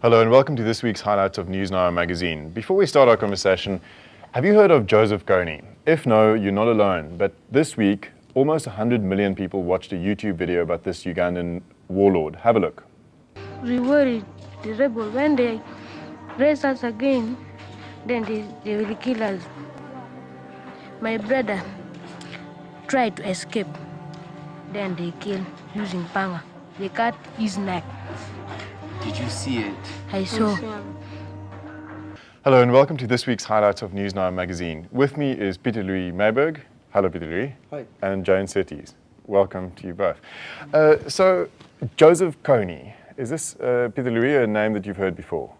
Hello and welcome to this week's highlights of NewsNow magazine. Before we start our conversation, have you heard of Joseph Kony? If no, you're not alone. But this week, almost 100 million people watched a YouTube video about this Ugandan warlord. Have a look. We worry the rebel when they raise us again, then they will kill us. My brother tried to escape, then they killed using panga. They cut his neck. Did you see it? I saw. Hello and welcome to this week's highlights of NewsNow magazine. With me is Peter Louis Mayberg. Hello, Peter Louis. Hi. And Jane Settys. Welcome to you both. So, Joseph Kony, is this, Peter Louis, a name that you've heard before?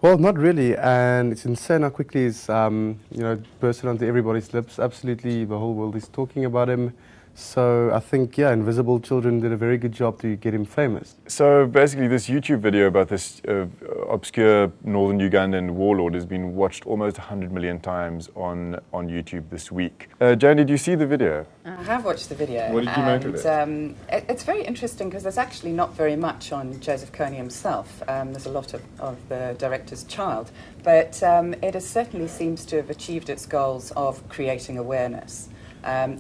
Well, not really, and it's insane how quickly he's, bursted onto everybody's lips. Absolutely, the whole world is talking about him. So I think, Invisible Children did a very good job to get him famous. So basically this YouTube video about this obscure northern Ugandan warlord has been watched almost 100 million times on YouTube this week. Jane, did you see the video? I have watched the video. What did you make of it? It's very interesting because there's actually not very much on Joseph Kony himself. There's a lot of the director's child, but it certainly seems to have achieved its goals of creating awareness.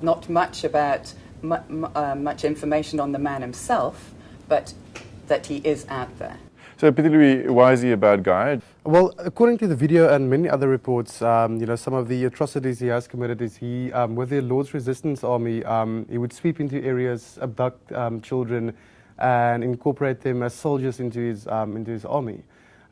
Not much about much information on the man himself, but that he is out there. So, Peter Louis, why is he a bad guy? Well, according to the video and many other reports, some of the atrocities he has committed is he, with the Lord's Resistance Army, he would sweep into areas, abduct children, and incorporate them as soldiers into his army.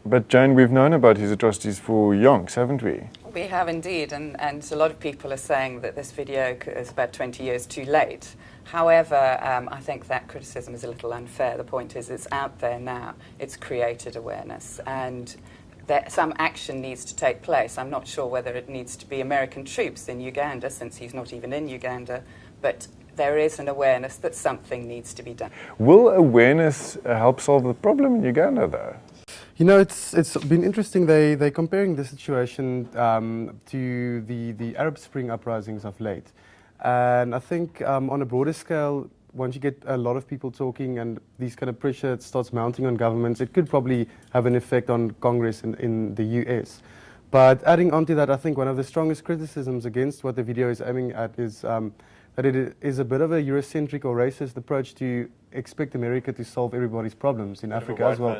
But Jane, we've known about his atrocities for yonks, haven't we? We have indeed, and a lot of people are saying that this video is about 20 years too late. However, I think that criticism is a little unfair. The point is it's out there now, it's created awareness, and that some action needs to take place. I'm not sure whether it needs to be American troops in Uganda, since he's not even in Uganda, but there is an awareness that something needs to be done. Will awareness help solve the problem in Uganda, though? You know, it's been interesting. They're comparing the situation to the Arab Spring uprisings of late. And I think on a broader scale, once you get a lot of people talking and these kind of pressure starts mounting on governments, it could probably have an effect on Congress in the US. But adding on to that, I think one of the strongest criticisms against what the video is aiming at is that it is a bit of a Eurocentric or racist approach to expect America to solve everybody's problems in Africa as well.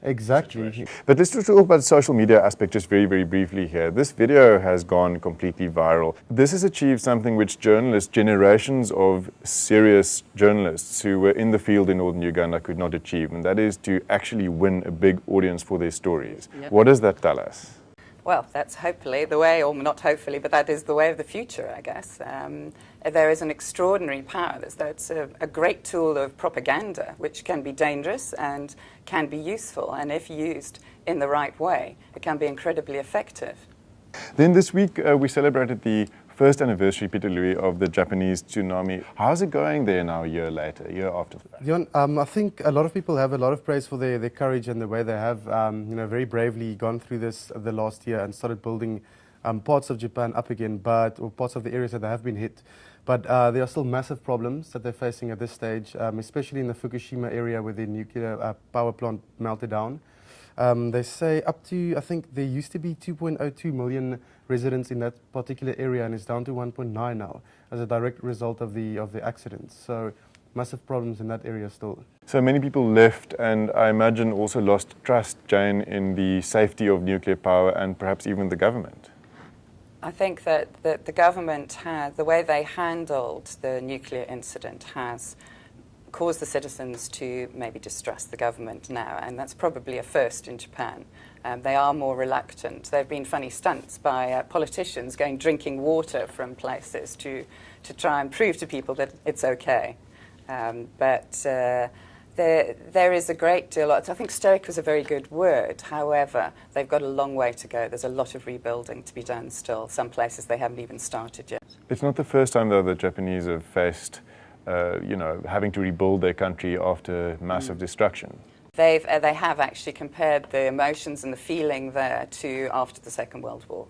Exactly. Situation. But let's just talk about the social media aspect just very, very briefly here. This video has gone completely viral. This has achieved something which generations of serious journalists who were in the field in northern Uganda could not achieve, and that is to actually win a big audience for their stories. Yep. What does that tell us? Well, that's hopefully the way, or not hopefully, but that is the way of the future, I guess. There is an extraordinary power. That's a great tool of propaganda, which can be dangerous and can be useful. And if used in the right way, it can be incredibly effective. Then this week, we celebrated the first anniversary, Peter Louis, of the Japanese tsunami. How's it going there now, a year later, a year after the fact? Jon, I think a lot of people have a lot of praise for their courage and the way they have, very bravely gone through this the last year and started building parts of Japan up again, or parts of the areas that have been hit. But there are still massive problems that they're facing at this stage, especially in the Fukushima area where the nuclear power plant melted down. They say up to, I think there used to be 2.02 million residents in that particular area, and it's down to 1.9 now as a direct result of the accidents. So massive problems in that area still. So many people left, and I imagine also lost trust, Jane, in the safety of nuclear power and perhaps even the government. I think that the government the way they handled the nuclear incident has caused the citizens to maybe distrust the government now, and that's probably a first in Japan. They are more reluctant. There have been funny stunts by politicians going drinking water from places to try and prove to people that it's okay. There is a great deal. I think stoic was a very good word. However, they've got a long way to go. There's a lot of rebuilding to be done still. Some places they haven't even started yet. It's not the first time, though, that Japanese have faced, having to rebuild their country after massive destruction. They have actually compared the emotions and the feeling there to after the Second World War.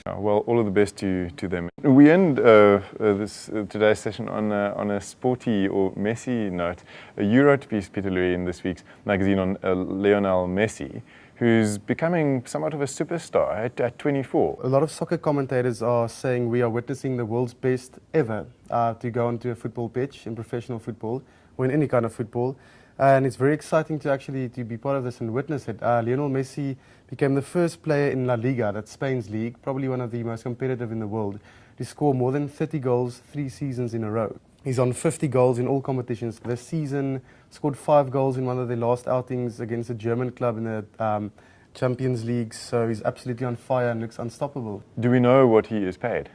Well, all of the best to them. We end today's session on a sporty or messy note. You wrote a piece, Peter Louis, in this week's magazine on Lionel Messi, who who's becoming somewhat of a superstar at 24. A lot of soccer commentators are saying we are witnessing the world's best ever to go onto a football pitch in professional football or in any kind of football. And it's very exciting to actually to be part of this and witness it. Lionel Messi became the first player in La Liga, that's Spain's league, probably one of the most competitive in the world, to score more than 30 goals 3 seasons in a row. He's on 50 goals in all competitions this season, scored 5 goals in one of the last outings against a German club in the Champions League, so he's absolutely on fire and looks unstoppable. Do we know what he is paid?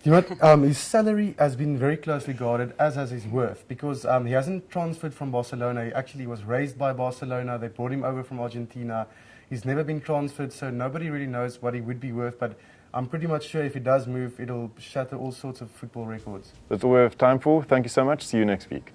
You know what? His salary has been very closely guarded, as has his worth, because he hasn't transferred from Barcelona. He actually was raised by Barcelona. They brought him over from Argentina. He's never been transferred, so nobody really knows what he would be worth, but I'm pretty much sure if he does move, it'll shatter all sorts of football records. That's all we have time for. Thank you so much. See you next week.